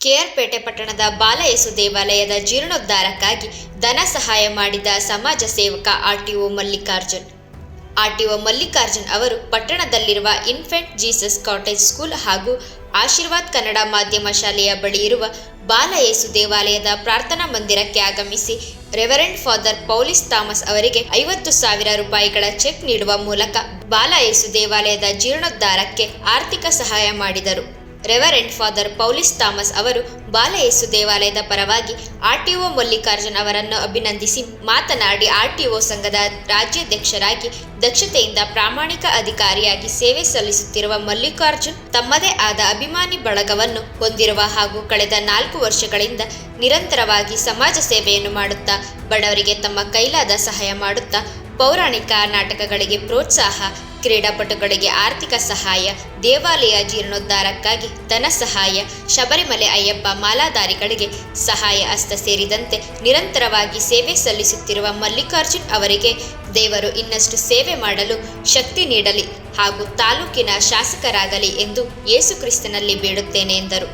ಕೆಆರ್ಪೇಟೆ ಪಟ್ಟಣದ ಬಾಲಯೇಸು ದೇವಾಲಯದ ಜೀರ್ಣೋದ್ಧಾರಕ್ಕಾಗಿ ಧನ ಸಹಾಯ ಮಾಡಿದ ಸಮಾಜ ಸೇವಕ ಆರ್ಟಿಒ ಮಲ್ಲಿಕಾರ್ಜುನ್ ಅವರು ಪಟ್ಟಣದಲ್ಲಿರುವ ಇನ್ಫೆಂಟ್ ಜೀಸಸ್ ಕಾಟೇಜ್ ಸ್ಕೂಲ್ ಹಾಗೂ ಆಶೀರ್ವಾದ್ ಕನ್ನಡ ಮಾಧ್ಯಮ ಶಾಲೆಯ ಬಳಿ ಇರುವ ಬಾಲಯೇಸು ದೇವಾಲಯದ ಪ್ರಾರ್ಥನಾ ಮಂದಿರಕ್ಕೆ ಆಗಮಿಸಿ ರೆವರೆಂಡ್ ಫಾದರ್ ಪೌಲಿಸ್ ಥಾಮಸ್ ಅವರಿಗೆ 50,000 ರೂಪಾಯಿಗಳ ಚೆಕ್ ನೀಡುವ ಮೂಲಕ ಬಾಲಯೇಸು ದೇವಾಲಯದ ಜೀರ್ಣೋದ್ಧಾರಕ್ಕೆ ಆರ್ಥಿಕ ಸಹಾಯ ಮಾಡಿದರು. ರೆವರೆಂಡ್ ಫಾದರ್ ಪೌಲಿಸ್ ಥಾಮಸ್ ಅವರು ಬಾಲಯೇಸು ದೇವಾಲಯದ ಪರವಾಗಿ ಆರ್ಟಿಒ ಮಲ್ಲಿಕಾರ್ಜುನ್ ಅವರನ್ನು ಅಭಿನಂದಿಸಿ ಮಾತನಾಡಿ, ಆರ್ಟಿಒ ಸಂಘದ ರಾಜ್ಯಾಧ್ಯಕ್ಷರಾಗಿ ದಕ್ಷತೆಯಿಂದ ಪ್ರಾಮಾಣಿಕ ಅಧಿಕಾರಿಯಾಗಿ ಸೇವೆ ಸಲ್ಲಿಸುತ್ತಿರುವ ಮಲ್ಲಿಕಾರ್ಜುನ್ ತಮ್ಮದೇ ಆದ ಅಭಿಮಾನಿ ಬಳಗವನ್ನು ಹೊಂದಿರುವ ಹಾಗೂ ಕಳೆದ 4 ವರ್ಷಗಳಿಂದ ನಿರಂತರವಾಗಿ ಸಮಾಜ ಸೇವೆಯನ್ನು ಮಾಡುತ್ತಾ ಬಡವರಿಗೆ ತಮ್ಮ ಕೈಲಾದ ಸಹಾಯ ಮಾಡುತ್ತಾ ಪೌರಾಣಿಕ ನಾಟಕಗಳಿಗೆ ಪ್ರೋತ್ಸಾಹ, ಕ್ರೀಡಾಪಟುಗಳಿಗೆ ಆರ್ಥಿಕ ಸಹಾಯ, ದೇವಾಲಯ ಜೀರ್ಣೋದ್ಧಾರಕ್ಕಾಗಿ ಧನ ಸಹಾಯ, ಶಬರಿಮಲೆ ಅಯ್ಯಪ್ಪ ಮಾಲಾಧಾರಿಗಳಿಗೆ ಸಹಾಯ ಹಸ್ತ ಸೇರಿದಂತೆ ನಿರಂತರವಾಗಿ ಸೇವೆ ಸಲ್ಲಿಸುತ್ತಿರುವ ಮಲ್ಲಿಕಾರ್ಜುನ್ ಅವರಿಗೆ ದೇವರು ಇನ್ನಷ್ಟು ಸೇವೆ ಮಾಡಲು ಶಕ್ತಿ ನೀಡಲಿ ಹಾಗೂ ತಾಲೂಕಿನ ಶಾಸಕರಾಗಲಿ ಎಂದು ಯೇಸು ಕ್ರಿಸ್ತನಲ್ಲಿ ಬೇಡುತ್ತೇನೆ ಎಂದರು.